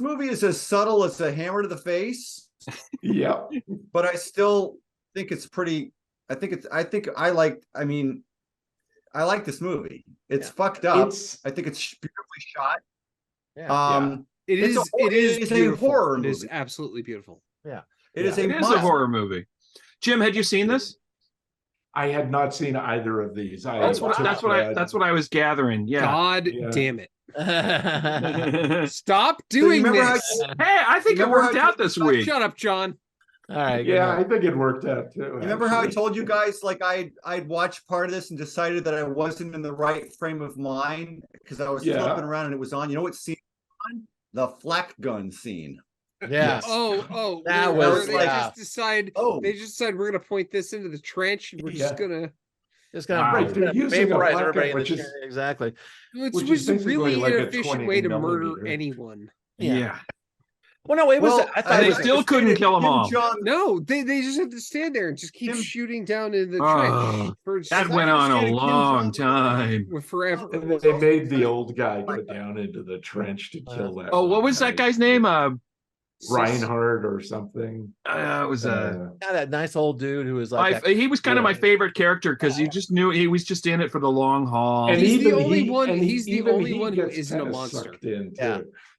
movie is as subtle as a hammer to the face. Yeah. But I still think it's pretty. I like this movie. It's fucked up. I think it's beautifully shot. Yeah. It is a horror movie. It is absolutely beautiful. Yeah. It is a horror movie. Jim, had you seen this? I had not seen either of these. That's what I was gathering. Yeah. God damn it. Stop doing this. Hey, I think it worked out this week. Shut up, John. All right. Yeah, I think it worked out too. Remember how I told you guys like I'd watched part of this and decided that I wasn't in the right frame of mind because I was flipping around and it was on. You know what scene was on? The flak gun scene. Yeah. Oh, that was they just decide. Oh, they just decide we're gonna point this into the trench and we're just gonna vaporize everybody in the trench. Exactly. Which was a really inefficient way to murder anyone. Yeah. Well, no, it was. I thought they still couldn't kill them all. No, they just have to stand there and just keep shooting down in the trench. That went on a long time. Forever. They made the old guy go down into the trench to kill that. Oh, what was that guy's name? Reinhardt or something. It was that nice old dude who was like he was kind of my favorite character because you just knew he was just in it for the long haul. And he's the only one. He's the only one who isn't a monster.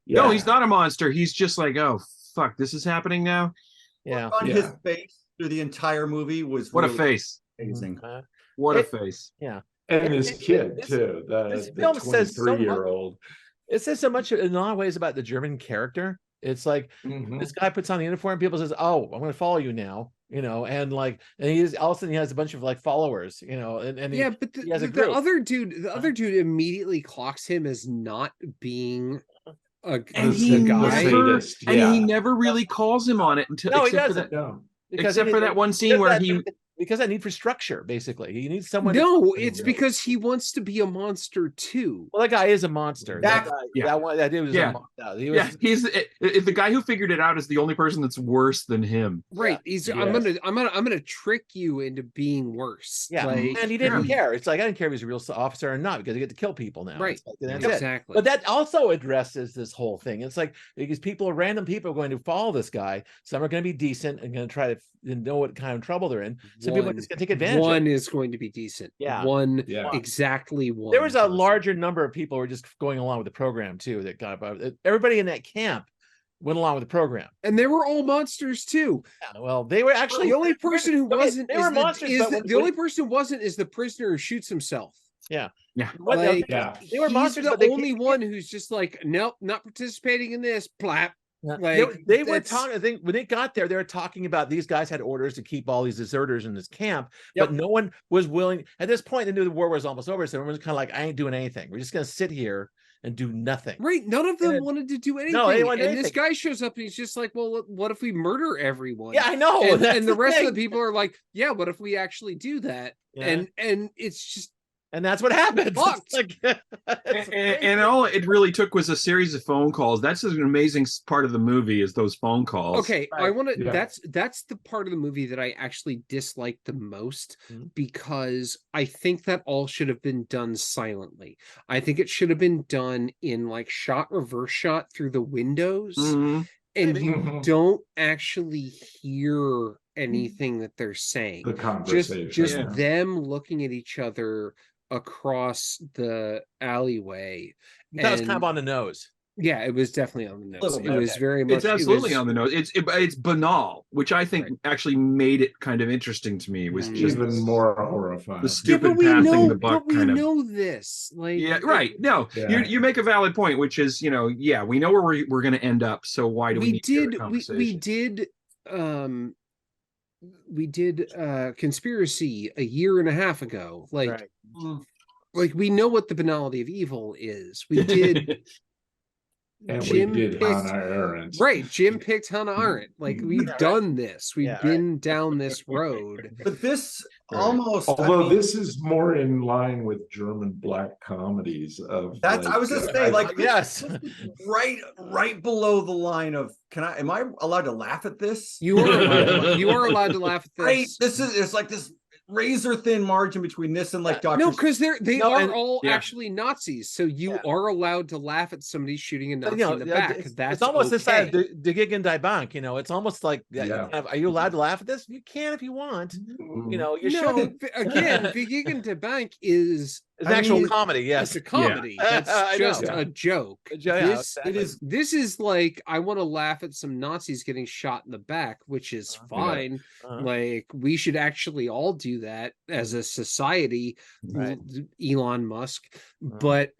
No, he's not a monster. He's just like, oh fuck, this is happening now. Yeah. On his face through the entire movie was what a face. Amazing. What a face. Yeah. And his kid too. The 23-year-old. It says so much in a lot of ways about the German character. It's like this guy puts on the uniform, people says, "Oh, I'm going to follow you now," and he's all of a sudden he has a bunch of like followers, and but the other dude immediately clocks him as not being a guy, he never really calls him on it until he doesn't. Except for that one scene where because I need for structure, basically. He needs someone. No, it's because he wants to be a monster too. Well, that guy is a monster. That dude was a monster. He's the guy who figured it out is the only person that's worse than him. Right. I'm gonna trick you into being worse. Yeah. And he didn't care. It's like I didn't care if he's a real officer or not because I get to kill people now. Right. Like, exactly. But that also addresses this whole thing. It's like because random people are going to follow this guy. Some are going to be decent and going to try to know what kind of trouble they're in. Some people are just going to take advantage. One is going to be decent. Yeah. Exactly one. There was a larger number of people who were just going along with the program too. That got everybody in that camp went along with the program, and they were all monsters too. Yeah, well, they were actually the only person who wasn't. They were monsters. The only person who wasn't is the prisoner who shoots himself. Yeah. They were monsters. The only one who's just like, nope, not participating in this. Plap. Like they were talking. I think when they got there, they were talking about these guys had orders to keep all these deserters in this camp, but no one was willing. At this point, they knew the war was almost over, so everyone was kind of like, "I ain't doing anything. We're just going to sit here and do nothing." Right? None of them wanted to do anything. No, they wanted and this guy shows up and he's just like, "Well, what if we murder everyone?" Yeah, I know. And the rest of the people are like, "Yeah, what if we actually do that?" Yeah. And it's just. And that's what happens. And all it really took was a series of phone calls. That's an amazing part of the movie is those phone calls. Okay, I want to. That's the part of the movie that I actually dislike the most because I think that all should have been done silently. I think it should have been done in like reverse shot through the windows, and you don't actually hear anything that they're saying. The conversation, just them looking at each other across the alleyway. That was kind of on the nose. Yeah, it was definitely on the nose. It was very much. It's absolutely on the nose. It's banal, which I think actually made it kind of interesting to me. Was just even more horrifying. The stupid passing the buck kind of. We know this, like No, you make a valid point, which is we know where we're going to end up. So why do we need to have a conversation? We did Conspiracy a year and a half ago. Like we know what the banality of evil is. We did and Jim picked Hannah Arendt. Right, Jim picked Hannah Arendt. Like we've done this. We've been down this road. But this almost this is more in line with German black comedies of I was just saying right below the line of am I allowed to laugh at this? You are allowed to laugh at this. Right. It's like this razor thin margin between this and like Dr. No, because they are all yeah. actually Nazis, so you are allowed to laugh at somebody shooting a Nazi in the back. It's almost this side of the gig and die bank. You know, it's almost like, are you allowed to laugh at this? You can if you want. You know, you shouldn't. Again, the gig and die bank is it's actual comedy. Yes, it's a comedy. That's just a joke. This is like, I want to laugh at some Nazis getting shot in the back, which is fine. Like, we should actually all do that as a society, Elon Musk. But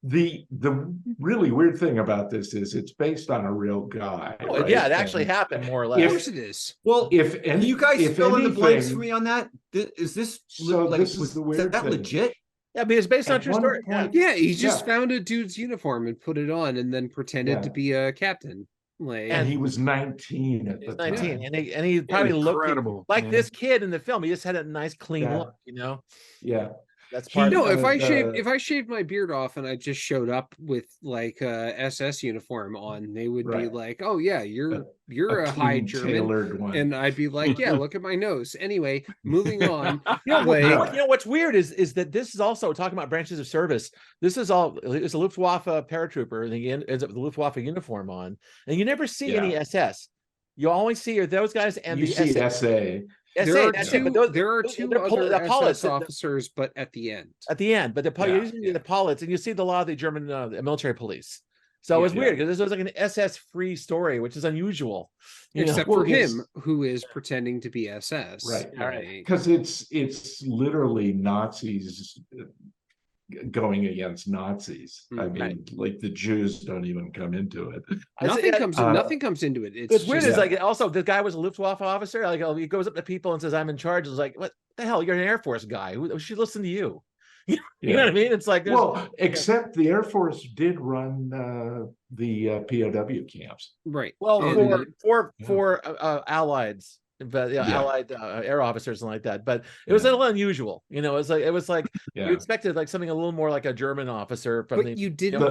the really weird thing about this is it's based on a real guy. Right? Yeah, it actually happened, more or less. Of course it is. Well, can you guys fill in the blanks for me on that? Is this like, was that legit? Yeah, but it's based on true story. Yeah, he just found a dude's uniform and put it on, and then pretended to be a captain. Like, and he was 19 at the 19, time. and he probably incredible. looked like this kid in the film. He just had a nice, clean look, you know. Yeah. That's part of if I shaved my beard off and I just showed up with like a SS uniform on, they would be like, "Oh yeah, you're a high German," and I'd be like, "Yeah, look at my nose." Anyway, moving on. You know what's weird is that this is also talking about branches of service. This is all, it's a Luftwaffe paratrooper, and he ends up with the Luftwaffe uniform on, and you never see any SS. You always see those guys and you see SA. There are two other SS officers, but at the end. But usually the pilots, and you see a lot of the German military police. So it's weird because this was like an SS-free story, which is unusual. Except for him, who is pretending to be SS. Right. Because it's literally Nazis going against Nazis. I mean, like the Jews don't even come into it. Nothing comes into it. It's weird. It's like, also, the guy was a Luftwaffe officer. Like, he goes up to people and says, "I'm in charge." It's like, what the hell? You're an Air Force guy. Who should listen to you? You know what I mean? It's like, except the Air Force did run the POW camps. Right. Well, for Allies. But Allied air officers and like that, but it was a little unusual. You know, it was like you expected like something a little more like a German officer from you didn't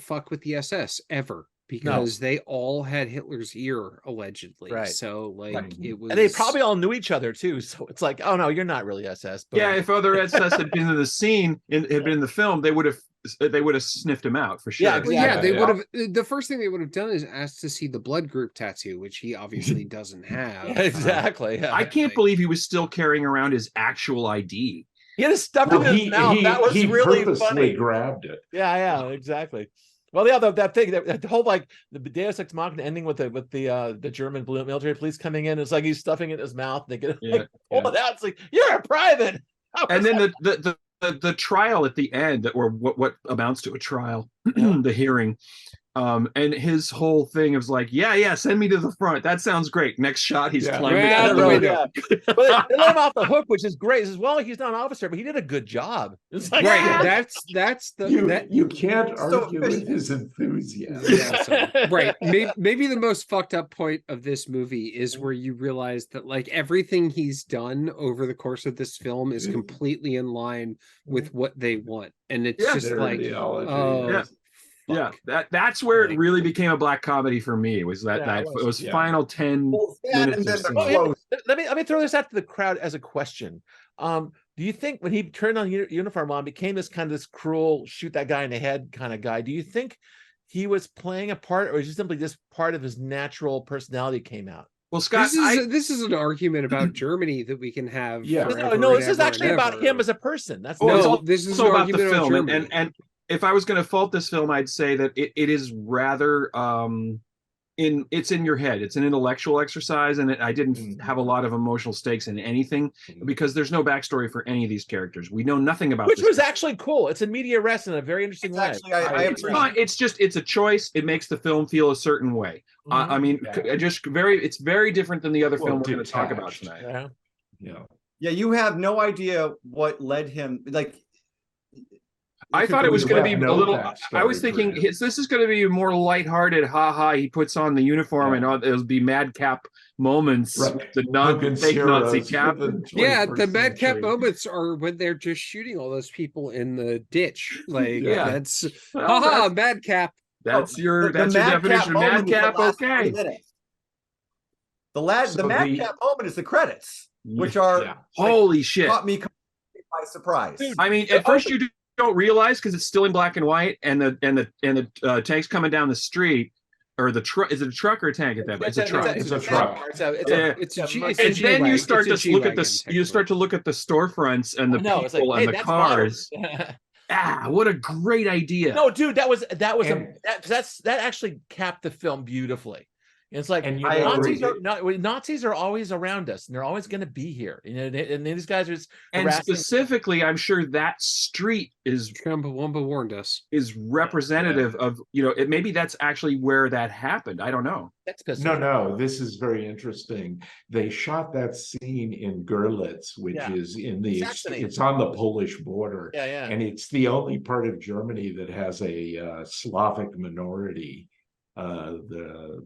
fuck with the SS ever, because they all had Hitler's ear allegedly. Right. So it was, and they probably all knew each other too. So it's like, oh no, you're not really SS. But if other SS had been in the scene, had been in the film, they would have sniffed him out for sure. They would have. The first thing they would have done is asked to see the blood group tattoo, which he obviously doesn't have. Exactly. I can't believe he was still carrying around his actual ID. He had stuff in his mouth. That was really funny. Grabbed it. Yeah, exactly. Well, that thing, that whole like the Deus Ex Machina ending with the German military police coming in, it's like he's stuffing it in his mouth. And they get pull it out. It's like, you're a private. And then the trial at the end, or what amounts to a trial, the hearing, and his whole thing is like, send me to the front. That sounds great. Next shot, he's climbing down the road. But they let him off the hook, which is great. He says, well, he's not an officer, but he did a good job. It's like, you can't argue with his enthusiasm. Right. Maybe the most fucked up point of this movie is where you realize that like everything he's done over the course of this film is completely in line with what they want, and it's just like, that's where it really became a black comedy for me. Was those final 10 minutes? Let me throw this out to the crowd as a question. Do you think when he turned on uniform on, became this cruel, shoot that guy in the head kind of guy? Do you think he was playing a part, or is it simply this part of his natural personality came out? Well, Scott, this is an argument about Germany that we can have. No, this is actually about him as a person. This is about the film, and if I was going to fault this film, I'd say that it is rather it's in your head. It's an intellectual exercise, and I didn't have a lot of emotional stakes in anything, because there's no backstory for any of these characters. We know nothing about which was actually cool. It's a media res in a very interesting way. It's a choice. It makes the film feel a certain way. I mean, it's very different than the other film we're going to talk about tonight. You have no idea what led him. Like, I thought it was going to be a little. I was thinking this is going to be more lighthearted. He puts on the uniform, and it'll be madcap moments. The fake Nazi cap. The madcap moments are when they're just shooting all those people in the ditch. Like that's madcap. That's your definition of madcap. Okay. The madcap moment is the credits, which are holy shit, caught me by surprise. Dude, I mean, at first you don't realize because it's still in black and white, and the tank's coming down the street, or the truck. Is it a truck or a tank at that? It's a truck. It's a truck. And then you start to look at the storefronts and the people and the cars. What a great idea! No, dude, that actually capped the film beautifully. It's like, and Nazis are always around us, and they're always going to be here. And these guys are just and specifically, I'm sure that street is Chumbawamba warned us is representative of maybe that's actually where that happened. I don't know. No, this is very interesting. They shot that scene in Görlitz, which is it's on the Polish border, and it's the only part of Germany that has a Slavic minority. The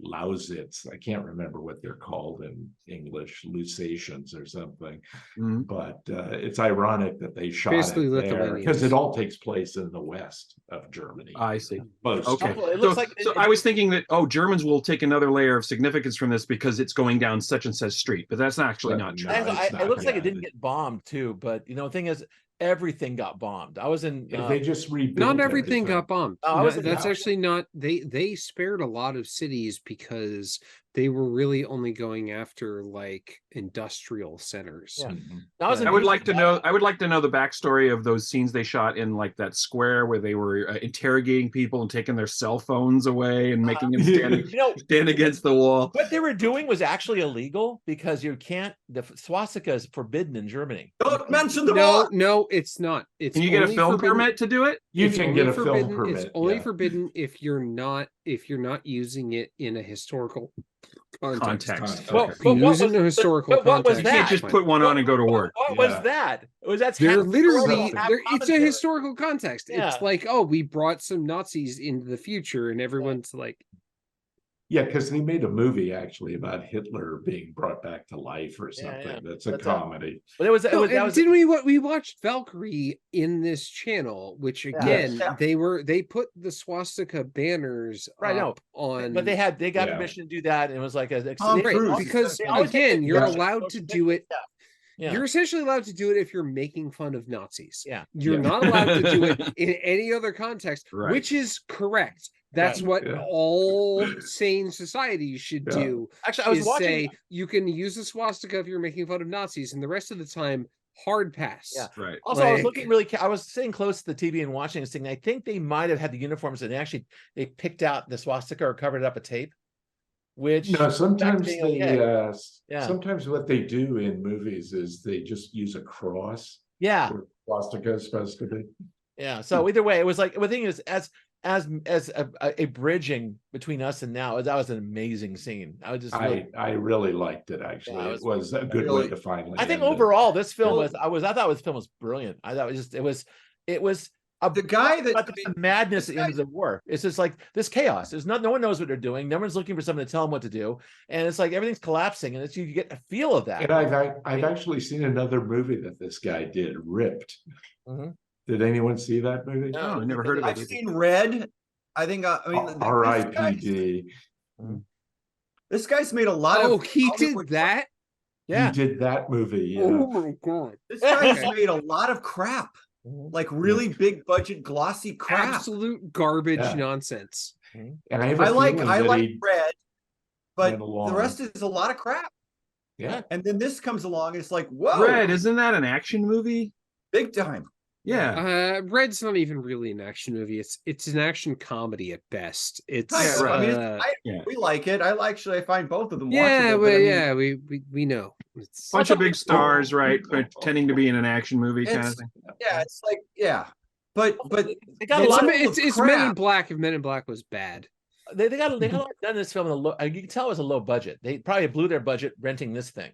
Lausitz, I can't remember what they're called in English, Lusatians or something, but it's ironic that they shot it there because it all takes place in the west of Germany. I see. Okay. So I was thinking that Germans will take another layer of significance from this because it's going down such and such street, but that's actually not true. It looks like it didn't get bombed too, but the thing is, everything got bombed. I was in. They just rebuilt. Not everything got bombed. That's actually not. They spared a lot of cities because they were really only going after like industrial centers. Yeah. I would like to know the backstory of those scenes they shot in like that square where they were interrogating people and taking their cell phones away and making them stand against the wall. What they were doing was actually illegal because you can't. The swastika is forbidden in Germany. Don't mention the war. No, it's not. Can you get a film permit to do it? You can get a film permit. It's only forbidden if you're not using it in a historical context. What was that? You can't just put one on and go to work. What was that? They're literally it's a historical context. It's like, we brought some Nazis into the future, and everyone's like, because they made a movie actually about Hitler being brought back to life or something. That's a comedy. But didn't we watched Valkyrie in this channel, which again they put the swastika banners up on, but they got permission to do that, and it was like because again you're allowed to do it. You're essentially allowed to do it if you're making fun of Nazis. You're not allowed to do it in any other context, which is correct. That's what all sane societies should do. Actually, I was watching. Say you can use a swastika if you're making fun of Nazis, and the rest of the time, hard pass. Yeah, right. Also, I was looking I was sitting close to the TV and watching this thing. I think they might have had the uniforms, and they picked out the swastika or covered it up with tape. Which sometimes sometimes what they do in movies is they just use a cross. Yeah, where swastika is supposed to be. Yeah. So either way, it was like the thing is as a bridging between us and now. That was an amazing scene. I really liked it actually. It was a good way to finally. I think overall this film I thought this film was brilliant. I thought it was. The guy the madness at the end of the war. It's just like this chaos. No one knows what they're doing. No one's looking for someone to tell them what to do, and it's like everything's collapsing. And you get a feel of that. And I've actually seen another movie that this guy did, Ripped. Mm-hmm. Did anyone see that movie? No, I never heard of it. I've seen Red. I think. R.I.P.D. This guy's made a lot of. Oh, he did that. Yeah, he did that movie. Yeah. Oh my god, this guy's made a lot of crap. Like really big budget glossy crap, absolute garbage nonsense. And I like Red, but the rest is a lot of crap. Yeah, and then this comes along, and it's like, whoa, Red, isn't that an action movie? Big time. Yeah, Red's not even really an action movie. It's an action comedy at best. It's we like it. I find both of them. We know. It's bunch of big stars, right? Pretending to be in an action movie kind of thing. Yeah, it's like but they got a lot. It's Men in Black. If Men in Black was bad, they got a lot done in this film. You can tell it was a low budget. They probably blew their budget renting this thing.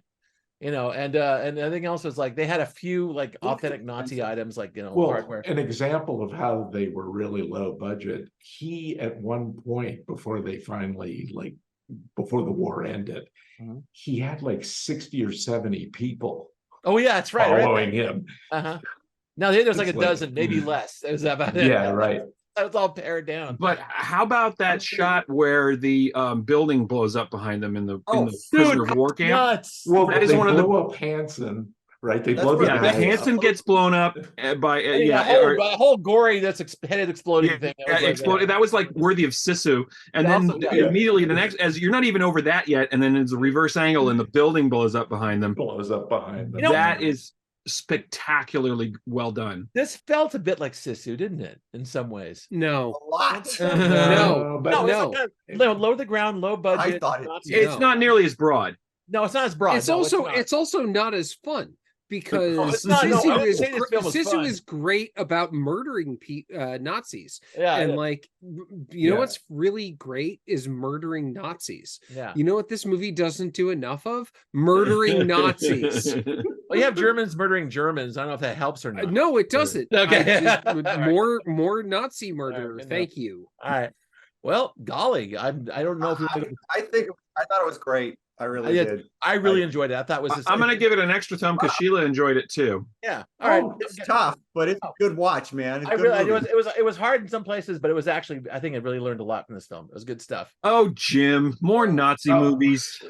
And everything else was like they had a few like authentic Nazi items, like hardware. An example of how they were really low budget. He at one point before the war ended, he had like 60 or 70 people. Oh yeah, that's right. Following him. Now there's like a dozen, maybe less. Is that about it? Yeah, right. was all pared down. But how about that shot where the building blows up behind them in the prisoner of war camp? Nuts. Well, that is one of the up Hanson. Right, they blow the Hanson gets blown up by a whole gory head exploding thing. Exploded. That was like worthy of Sisu, and then immediately the next, as you're not even over that yet, and then it's a reverse angle, and the building blows up behind them. That is spectacularly well done. This felt a bit like Sisu, didn't it? In some ways, no, a lot. No. Low to the ground, low budget. I thought it's not nearly as broad. No, it's not as broad. It's also not as fun. Because Sisu is great about murdering Nazis. And like, you know what's really great is murdering Nazis. You know what this movie doesn't do enough of? Murdering Nazis. Well, you have Germans murdering Germans. I don't know if that helps or not. No, it doesn't. Okay. More Nazi murder. Thank you. All right. Well, golly, I don't know if I thought it was great. I really did. I really enjoyed it. I thought it was. I'm going to give it an extra thumb because Sheila enjoyed it too. Yeah. All right. It's tough, but it's a good watch, man. It was hard in some places, but it was actually. I think I really learned a lot from this film. It was good stuff. Oh, Jim, more Nazi movies.